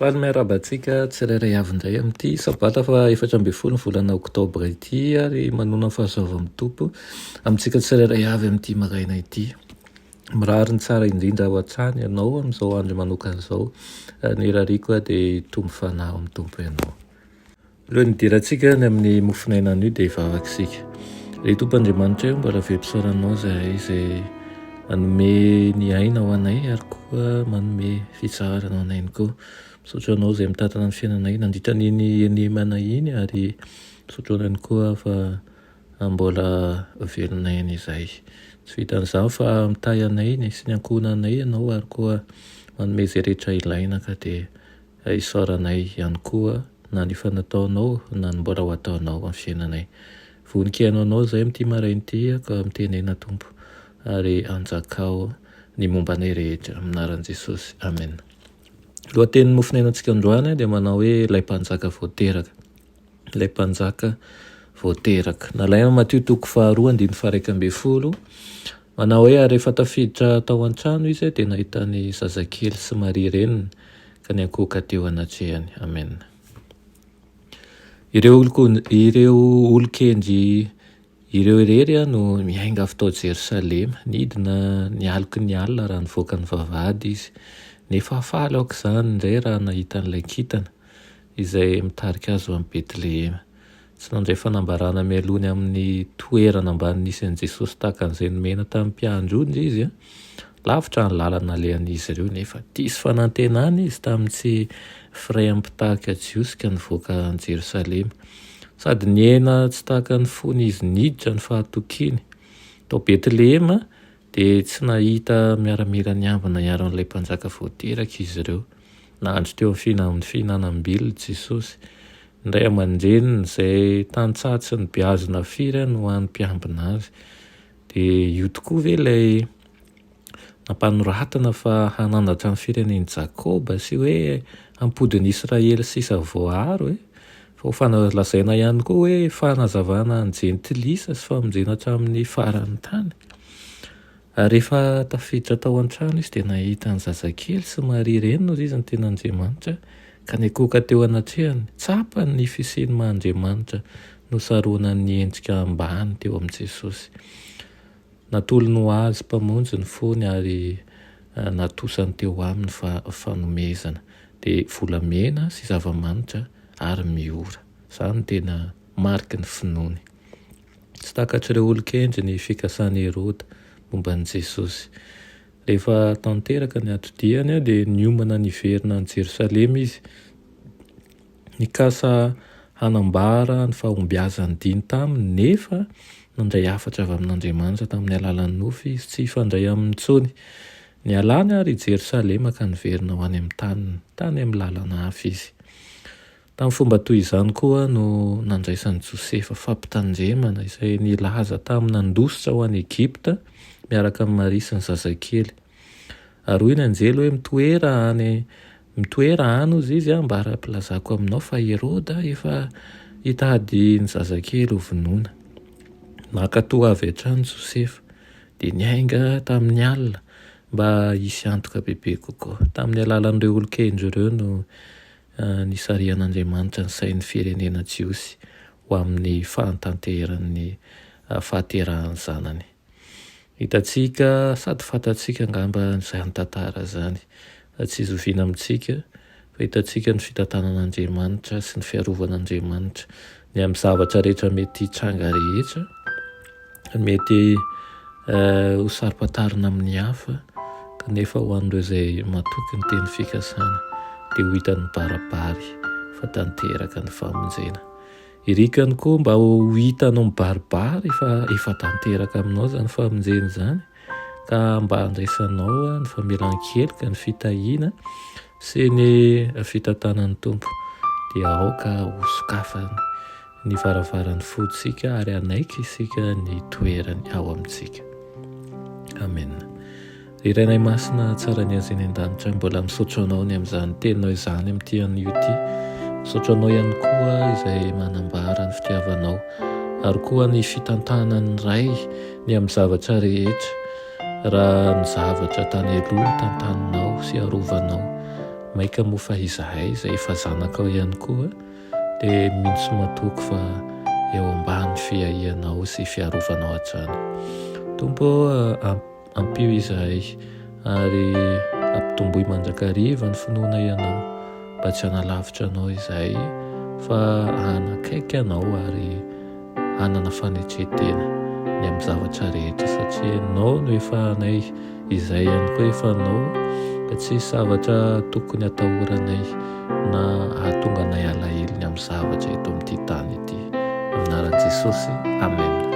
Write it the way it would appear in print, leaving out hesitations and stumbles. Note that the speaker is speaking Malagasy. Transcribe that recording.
Faly miarabantsika tsirairay avy indray amin'ity sabata fa 14 volana oktobra ity ary manona fahasoava amin'ny tompo amintsika tsirairay avy amin'ity maraina ity. Mirary ny tsara indrindra ao an-trany ianao amin'izao andro manokana izao. Ny rariko dia tombo fanahy amin'ny tompo ianao. Aloha ny dirantsika ny amin'ny mofinainana io dia hivavakisika. Ry Tompoandriamanitra io mbola velosoranao izay manome ny aina ho anay ary koa manome fitsaharana ho anay koa. Misaotra anao izay mitantana ny fiainanay nandritra n'iny enemana iny ary misaotra anay koa fa mbola velonay izay. Tsy vitan'izany fa mitahy anay sy ny ankohonanay ianao ary koa manome izay rehetra ilaina ka dia isaoranay ihany koa na ny fanataonao na ny mbola ho ataonao amin'ny fiainanay. Voninkainao anao izay amin'ity maraina ity ka mitenena Tompo ary anjakao ny mombanay rehetra amin'ny anaran'i Jesosy. Amen. Lohatenin'ny mofinainantsika androany dia manao hoe ilay mpanjaka voateraka. Ilay mpanjaka voateraka. Nalaina Mateo 2:2-12. Manao hoe rehefa tafiditra tao an-trano izy dia nahitany zazakely sy Maria reniny ka niankohoka teo anatrehany. Amen. Ireo olon-kendry ireo irery no miainga avy tao Jerosalema, nidina nialoky ny alina raha nivoaka ny vavahady izy. Nefa faly aoka izany indray raha nahita an'ilay kintana izay mitarika azy amin'ny Betlehema. Tsy nandray fanambarana mialony amin'ny toerana ambany nisy an'i Jesosy tahaka an'izay nomena tamin'ny mpiandry izy. Lavitra ny lalana alehan'izy ireo nefa diso fanantenana izy tamin'ny tsy firay ampitahaka jiosy ka nivoaka any Jerosalema. Sady niena tsy tahaka ny fony izy niditra ny fahatokiany. Tao Betlehema dia tsy nahita miaramila ny ambina iaron'ilay mpanjaka voateraka izy ireo. Nahandro teo amin'ny fihinanam-bilona Jesosy. Indray aman-dreniny izay tantsatsy ny beazina firy no an'ny mpiambina azy. Dia io tokoa ve ilay nampanoratana fa hanandratra ny firenen'i Jakoba sy hoe hampodin'i Israely sisa voaharo fa ho fanalazaina ihany koa hoe fanazavana ny jentilisa sy famonjena hatramin'ny faran'ny tany. Rehefa tafiditra tao an-trano izy dia nahita ny zazakely sy Maria reniny izy ny ten'Andriamanitra ka niankohoka teo anatrehany. Tsapany ny fisian'ny Mahandriamanitra no saroana ny endrika ambany teo amin'i Jesosy. Natolony ho azy mpamonjy ny fony ary natosany teo aminy fanomezana. Dia volamena sy zava-manitra ary miora. Izany tena mariky ny finoany. Tsy takatrireo olon-kendry ny fikasany Herôda momban'i Jesosy. Rehefa tanteraka ny atodiany dia niomana niverina any Jerosalema izy. Nikasa hanambara ny fahombiazany diny taminy nefa nandray hafatra avy amin'Andriamanitra tamin'ny alalan'ny nofy izy tsy hifandray amin'ny intsony. Ny alany ary Jerosalema ka niverina ho any amin'ny tany amin'ny lalana hafa izy. Tamin'ny fomba toy izany koa no nandraisan'i Josefa fampitandremana izay nilaza tamin'ny nandositra ho any Egipta miaraka amin'ny Maria sy ny zazakely. Ary ny anjely hoe mitoera any ozy izy mba ara-pilazako aminao fa Herôda efa hitady ny zazakely ho vonoina. Nankatoa avy hatrany Josefa dia niainga tamin'ny alina mba hisy antoka bebe kokoa. Tamin'ny alalan'ireo olon-kendry ireo no nisarian'Andriamanitra ny sain'ny firenena jiosy ho amin'ny fahatanteran'ny fahaterahan'ny zanany. Hitantsika sady fantatsika angamba izany tantara izany. Tsy zoviana amintsika fa hitantsika ny fitantanan'Andriamanitra sy ny fiarovan'Andriamanitra ny amin'ny zavatra rehetra mety tranga rehetra, mety ho sarim-patarina amin'ny hafa kanefa ho an'ireo izay matoky ny teny fikasana dia ho hitany barabary fa tanteraka ny famonjena. Irikany koa mba ho hitanao mibaribary fa efa tanteraka aminao izany famonjena izany ka mba handraisanao ny famelan-keloka ny fitahiana sy ny fitantanan'ny Tompo dia aoka ho sokafany ny varavaran'ny foditsika ary anaiky isika ny toerany ao amintsika. Amen. Irenay masina tsara ny azy eny an-danitra mbola misaotra anao ny amin'izany teninao izany amin'ity an'io ity saotra anao ihany koa izay manambara ny fitiavanao, ary koa ny fitantanany ray ny amin'ny zavatra rehetra. Raha ny zavatra tany aloha tantaninao sy arovanao, maika moa fa izahay izay efa zanakao ihany koa dia mintsy matoky fa eo ambany fiahianao sy fiarovanao hatrany. Tompo ampio izahay ary ampitomboy mandrakariva ny finoana ianao, mba tsy hanalavitra anao izahay fa hanakaiky anao ary hanana fanetretena ny amin'ny zavatra rehetra, satria anao no efa anay, izay ihany koa efa anao, ka tsy zavatra tokony hatahoranay na hahatonga anay alahelo ny amin'ny zavatra eto amin'ity tany ity. Amin'ny anaran'i Jesosy, amen.